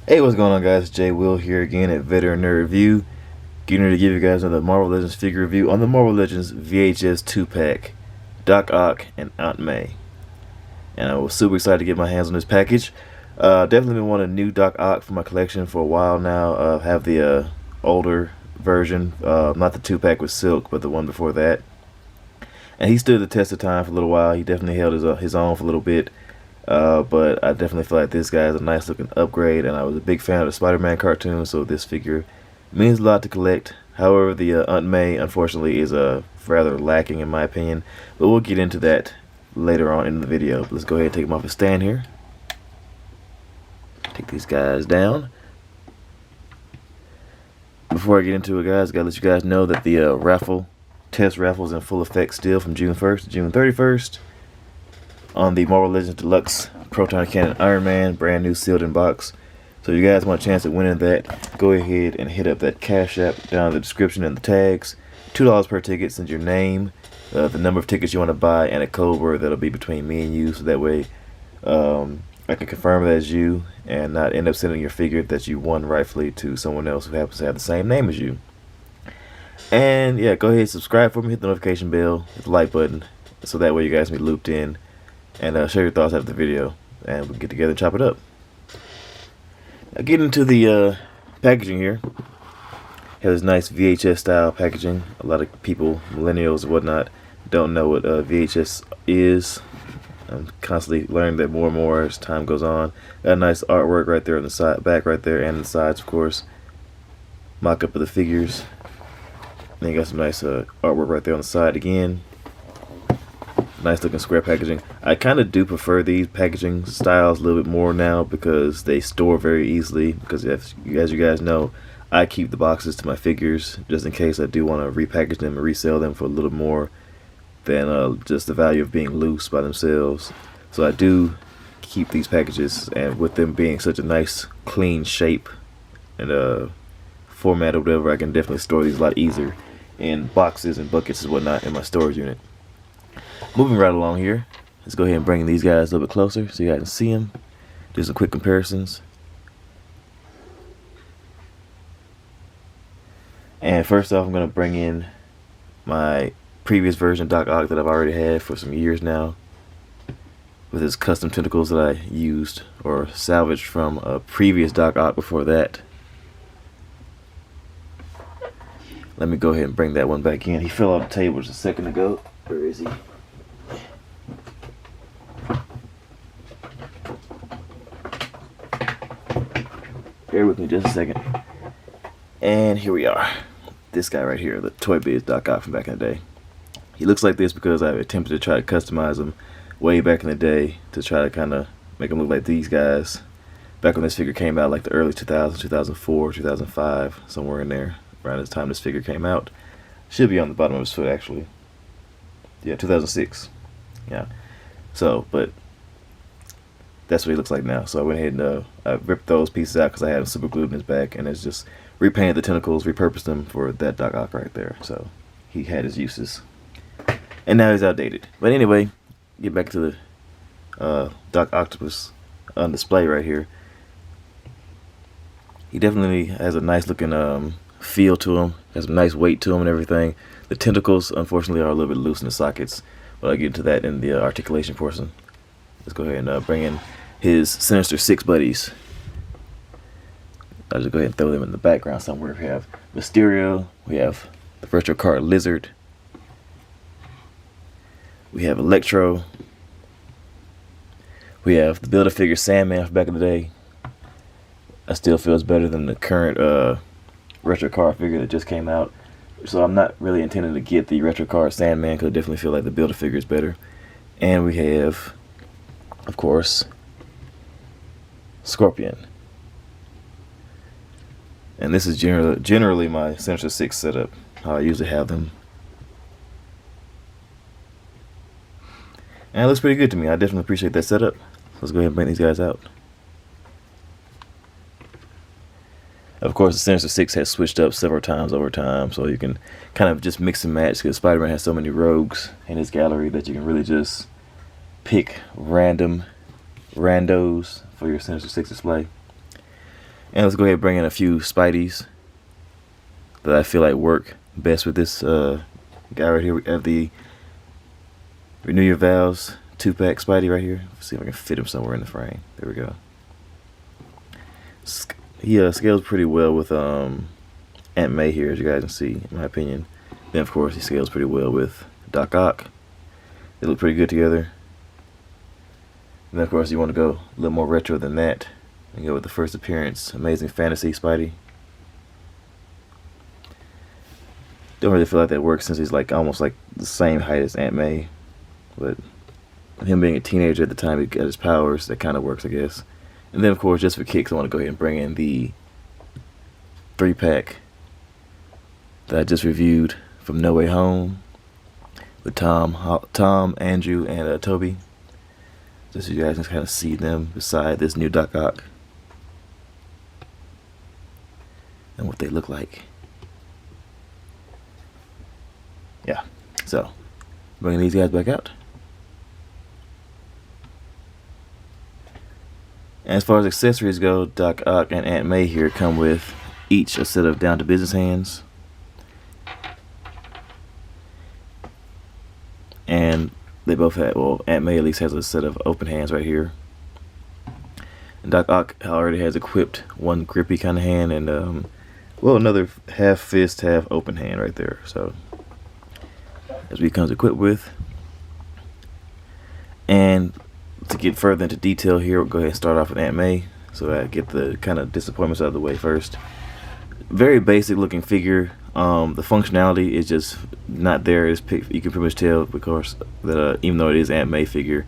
Hey, what's going on, guys? Jay Will here again at Veteran Nerd Review. Getting ready to give you guys another Marvel Legends figure review on the Marvel Legends VHS 2-pack, Doc Ock and Aunt May. And I was super excited to get my hands on this package. Definitely been wanting a new Doc Ock for my collection for a while now. Have the older version, not the 2-pack with Silk, but the one before that. And he stood the test of time for a little while. He definitely held his own for a little bit. But I definitely feel like this guy is a nice looking upgrade, and I was a big fan of the Spider-Man cartoon, so this figure means a lot to collect. However, the Aunt May, unfortunately, is rather lacking in my opinion, but we'll get into that later on in the video. Let's go ahead and take him off his stand here. Take these guys down. Before I get into it, guys, I gotta let you guys know that the test raffle is in full effect still from June 1st to June 31st. On the Marvel Legends Deluxe Proton Cannon Iron Man, brand new sealed in box. So if you guys want a chance at winning that, go ahead and hit up that Cash App down in the description and the tags. $2 per ticket. Send your name, the number of tickets you want to buy, and a code word that'll be between me and you, so that way I can confirm that as you and not end up sending your figure that you won rightfully to someone else who happens to have the same name as you. And yeah, go ahead and subscribe for me, hit the notification bell, hit the like button, so that way you guys can be looped in. And share your thoughts after the video, and we'll get together and chop it up. Now, getting into the packaging here. Has this nice VHS style packaging. A lot of people, millennials and whatnot, don't know what VHS is. I'm constantly learning that more and more as time goes on. Got a nice artwork right there on the side, back right there, and the sides, of course. Mock-up of the figures. Then you got some nice artwork right there on the side again. Nice looking square packaging. I kind of do prefer these packaging styles a little bit more now because they store very easily. Because as you guys know, I keep the boxes to my figures just in case I do want to repackage them and resell them for a little more than just the value of being loose by themselves. So I do keep these packages, and with them being such a nice clean shape and format or whatever, I can definitely store these a lot easier in boxes and buckets and whatnot in my storage unit. Moving right along here, let's go ahead and bring these guys a little bit closer so you guys can see them. Do some quick comparisons. And first off, I'm going to bring in my previous version of Doc Ock that I've already had for some years now, with his custom tentacles that I used or salvaged from a previous Doc Ock before that. Let me go ahead and bring that one back in. He fell off the table just a second ago. Where is he? Bear with me just a second. And here we are. This guy right here, the Toy Biz Doc Ock from back in the day. He looks like this because I attempted to try to customize him way back in the day to try to kind of make him look like these guys. Back when this figure came out, like the early 2000s, 2004, 2005, somewhere in there. Around this time this figure came out. Should be on the bottom of his foot, actually. Yeah, 2006. Yeah. So, but that's what he looks like now. So I went ahead and I ripped those pieces out because I had them super glued in his back, and it's just repainted the tentacles, repurposed them for that Doc Ock right there. So he had his uses, and now he's outdated. But anyway, get back to the Doc Octopus on display right here. He definitely has a nice looking feel to him. Has a nice weight to him and everything. The tentacles, unfortunately, are a little bit loose in the sockets, but I'll get into that in the articulation portion. Let's go ahead and bring in his Sinister Six buddies. I'll just go ahead and throw them in the background somewhere. We have Mysterio, we have the Retro Card Lizard, we have Electro, we have the Build-A-Figure Sandman from back in the day. I still feel it's better than the current Retro Card figure that just came out. So I'm not really intending to get the Retro Card Sandman because I definitely feel like the Build-A-Figure is better. And we have, of course, Scorpion. And this is generally my Sinister Six setup, how I usually have them. And it looks pretty good to me. I definitely appreciate that setup. Let's go ahead and bring these guys out. Of course, the Sinister Six has switched up several times over time, so you can kind of just mix and match because Spider-Man has so many rogues in his gallery that you can really just pick random randos for your Sinister Six display. And let's go ahead and bring in a few Spideys that I feel like work best with this guy right here. We have the Renew Your Vows 2-pack Spidey right here. Let's see if I can fit him somewhere in the frame. There we go. He scales pretty well with Aunt May here, as you guys can see, in my opinion. Then, of course, he scales pretty well with Doc Ock. They look pretty good together. And then, of course, you want to go a little more retro than that and go with the first appearance, Amazing Fantasy Spidey. Don't really feel like that works since he's like almost like the same height as Aunt May. But him being a teenager at the time he got his powers, that kind of works, I guess. And then, of course, just for kicks, I want to go ahead and bring in the 3-pack that I just reviewed from No Way Home with Tom, Andrew, and Toby. Just so you guys can kind of see them beside this new Doc Ock and what they look like. Yeah, so bringing these guys back out. And as far as accessories go, Doc Ock and Aunt May here come with each a set of down to business hands. And they both have, well, Aunt May at least has a set of open hands right here. And Doc Ock already has equipped one grippy kind of hand and, well, another half fist, half open hand right there. So that's what he comes equipped with. And to get further into detail here, we'll go ahead and start off with Aunt May, so I get the kind of disappointments out of the way first. Very basic looking figure. The functionality is just not there. You can pretty much tell, of course, that even though it is Aunt May figure,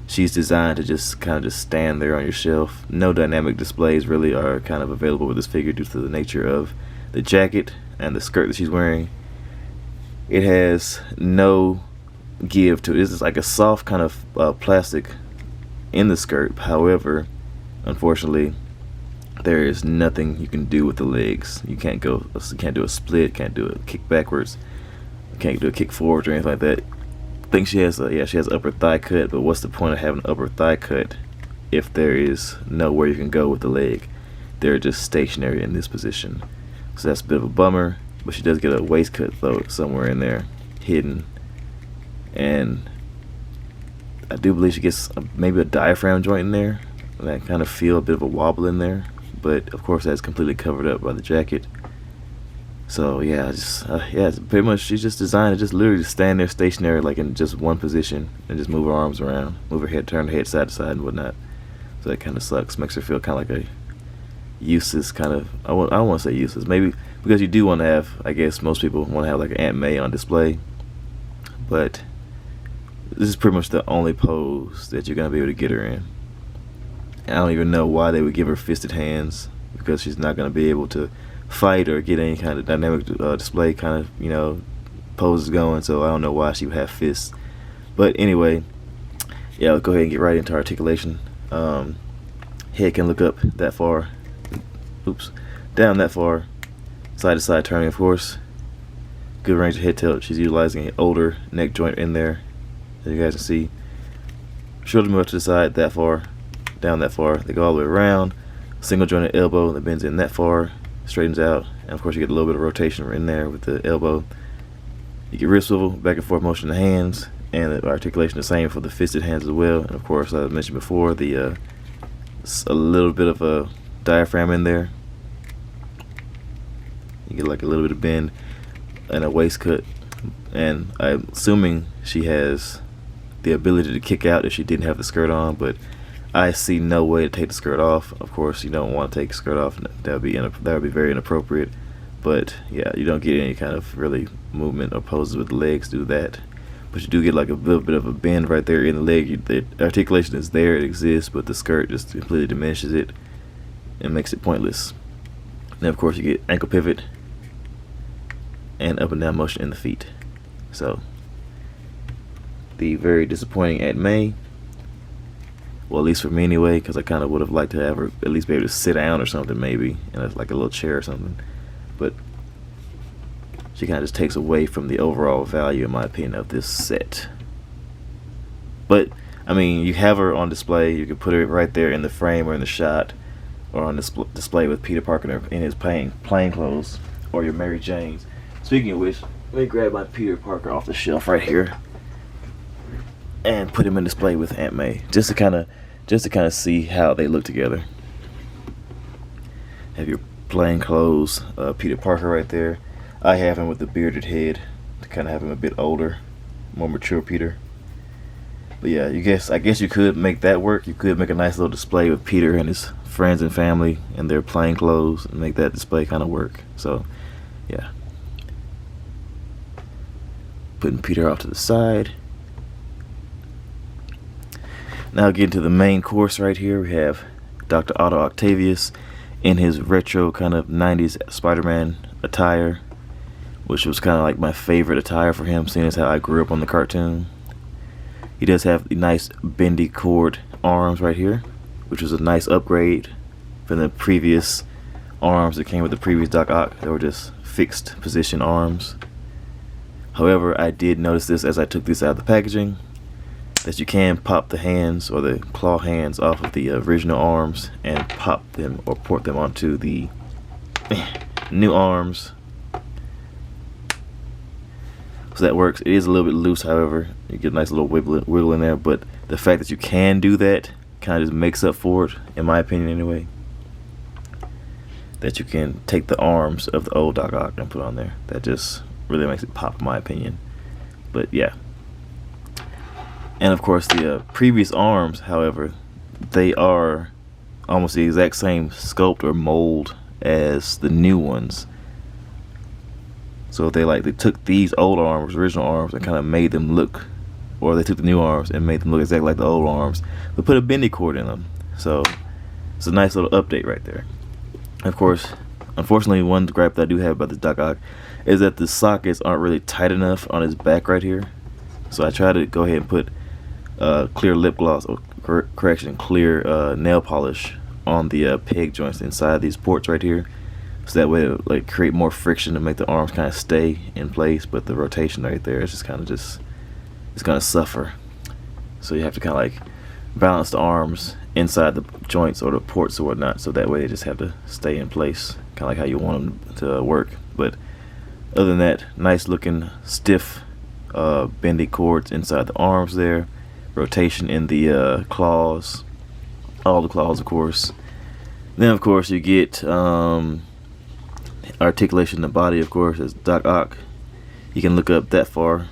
she's designed to just kind of just stand there on your shelf. No dynamic displays really are kind of available with this figure due to the nature of the jacket and the skirt that she's wearing. It has no give to it. It's just like a soft kind of plastic in the skirt. However, unfortunately, there is nothing you can do with the legs. You can't do a split, can't do a kick backwards, can't do a kick forward or anything like that. I think she has she has upper thigh cut, but what's the point of having an upper thigh cut if there is nowhere you can go with the leg? They're just stationary in this position. So that's a bit of a bummer, but she does get a waist cut though somewhere in there hidden. And I do believe she gets maybe a diaphragm joint in there, and I kind of feel a bit of a wobble in there, but of course that's completely covered up by the jacket. So yeah, it's pretty much she's just designed to just literally stand there stationary, like in just one position, and just move her arms around, move her head, turn her head side to side and whatnot. So that kind of sucks. Makes her feel kind of like a useless kind of. I don't want to say useless, maybe because you do want to have. I guess most people want to have like an Aunt May on display, but this is pretty much the only pose that you're gonna be able to get her in. I don't even know why they would give her fisted hands, because she's not gonna be able to fight or get any kind of dynamic display kind of poses going. So I don't know why she would have fists. But anyway, yeah, let's go ahead and get right into articulation. Head can look up that far. Oops, down that far. Side to side turning, of course. Good range of head tilt. She's utilizing an older neck joint in there, as you guys can see. Shoulder move to the side that far, down that far. They go all the way around. Single jointed elbow that bends in that far, straightens out, and of course you get a little bit of rotation in there with the elbow. You get wrist swivel, back and forth motion of the hands, and the articulation the same for the fisted hands as well. And of course, as I mentioned before, a little bit of a diaphragm in there. You get like a little bit of bend and a waist cut, and I'm assuming she has the ability to kick out if she didn't have the skirt on, but I see no way to take the skirt off. Of course, you don't want to take the skirt off. That would be very inappropriate. But yeah, you don't get any kind of really movement or poses with the legs do that. But you do get like a little bit of a bend right there in the leg. The articulation is there, it exists, but the skirt just completely diminishes it and makes it pointless. Then of course you get ankle pivot and up and down motion in the feet. So the very disappointing Aunt May. Well, at least for me anyway, because I kind of would have liked to have her at least be able to sit down or something, maybe, in like a little chair or something. But she kind of just takes away from the overall value, in my opinion, of this set. But, I mean, you have her on display. You can put her right there in the frame or in the shot. or on display with Peter Parker in his plain clothes, or your Mary Janes. Speaking of which, let me grab my Peter Parker off the shelf right here and put him in display with Aunt May, just to kind of see how they look together. Have your plain clothes Peter Parker right there. I have him with the bearded head to kind of have him a bit older, more mature Peter. But yeah, I guess you could make that work. You could make a nice little display with Peter and his friends and family in their plain clothes and make that display kind of work. So yeah, putting Peter off to the side. Now getting to the main course right here, we have Dr. Otto Octavius in his retro kind of 90s Spider-Man attire, which was kind of like my favorite attire for him, seeing as how I grew up on the cartoon. He does have the nice bendy cord arms right here, which was a nice upgrade from the previous arms that came with the previous Doc Ock. They were just fixed position arms. However, I did notice this as I took this out of the packaging, that you can pop the hands or the claw hands off of the original arms and pop them or port them onto the new arms. So that works. It is a little bit loose, however. You get a nice little wiggle in there, but the fact that you can do that kind of just makes up for it, in my opinion anyway. That you can take the arms of the old Doc Ock and put on there. That just really makes it pop, in my opinion. But yeah. And of course the previous arms, however, they are almost the exact same sculpt or mold as the new ones. So if they took these old arms, original arms, and kind of made them look, or they took the new arms and made them look exactly like the old arms, but put a bendy cord in them. So it's a nice little update right there. Of course, unfortunately, one gripe that I do have about this Doc Ock is that the sockets aren't really tight enough on his back right here. So I try to go ahead and put clear lip gloss, or clear nail polish on the peg joints inside these ports right here, so that way it'll create more friction to make the arms kind of stay in place. But the rotation right there is it's gonna suffer. So you have to kind of balance the arms inside the joints or the ports or whatnot, so that way they just have to stay in place, kind of like how you want them to work. But other than that, nice looking stiff bendy cords inside the arms there, rotation in the claws, all the claws of course. Then of course you get articulation in the body, of course, as Doc Ock. He can look up that far,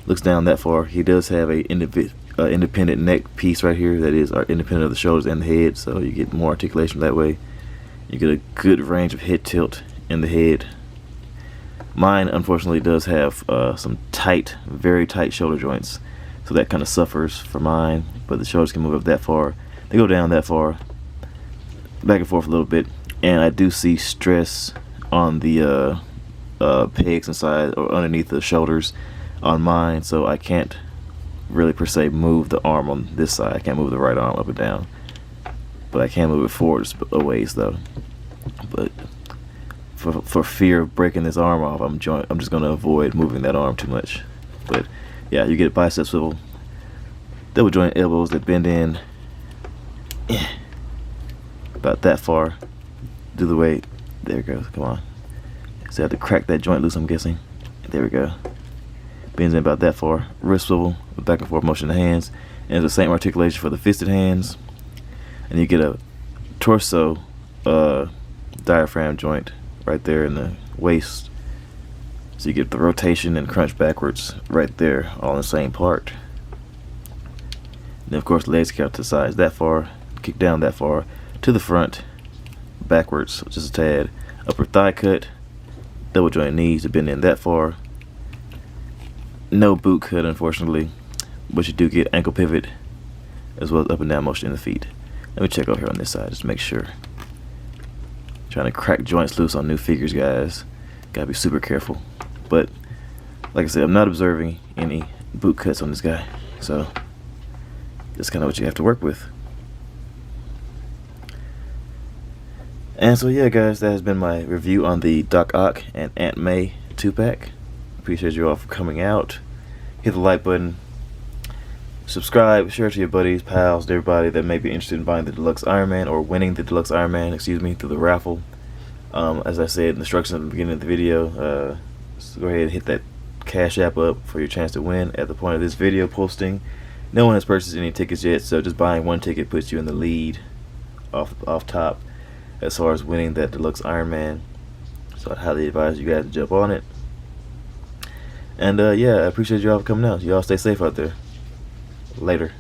looks down that far. He does have a independent neck piece right here that is independent of the shoulders and the head, so you get more articulation that way. You get a good range of head tilt in the head. Mine unfortunately does have some very tight shoulder joints, so that kind of suffers for mine. But the shoulders can move up that far, they go down that far, back and forth a little bit, and I do see stress on the pegs inside or underneath the shoulders on mine, so I can't really per se move the arm on this side. I can't move the right arm up and down, but I can move it forwards a ways though. But for fear of breaking this arm off, I'm just going to avoid moving that arm too much. But yeah, you get bicep swivel, double joint elbows that bend in about that far. Do the weight. There it goes. Come on. So I have to crack that joint loose, I'm guessing. There we go. Bends in about that far. Wrist swivel with back and forth motion of the hands. And it's the same articulation for the fisted hands. And you get a torso diaphragm joint right there in the waist. So you get the rotation and crunch backwards right there, all in the same part. And then of course legs kick out to the sides that far, kick down that far, to the front, backwards just a tad. Upper thigh cut, double joint knees to bend in that far. No boot cut unfortunately, but you do get ankle pivot as well as up and down motion in the feet. Let me check over here on this side just to make sure. Trying to crack joints loose on new figures, guys. Gotta be super careful. But like I said, I'm not observing any boot cuts on this guy, so that's kind of what you have to work with. And so yeah, guys, that has been my review on the Doc Ock and Aunt May 2-pack. Appreciate you all for coming out. Hit the like button. Subscribe, share it to your buddies, pals, everybody that may be interested in buying the Deluxe Iron Man or winning the Deluxe Iron Man, excuse me, through the raffle. As I said in the instructions at the beginning of the video, so go ahead and hit that Cash App up for your chance to win at the point of this video posting. No one has purchased any tickets yet, so just buying one ticket puts you in the lead off top as far as winning that Deluxe Iron Man. So I'd highly advise you guys to jump on it. And yeah, I appreciate y'all for coming out. Y'all stay safe out there. Later.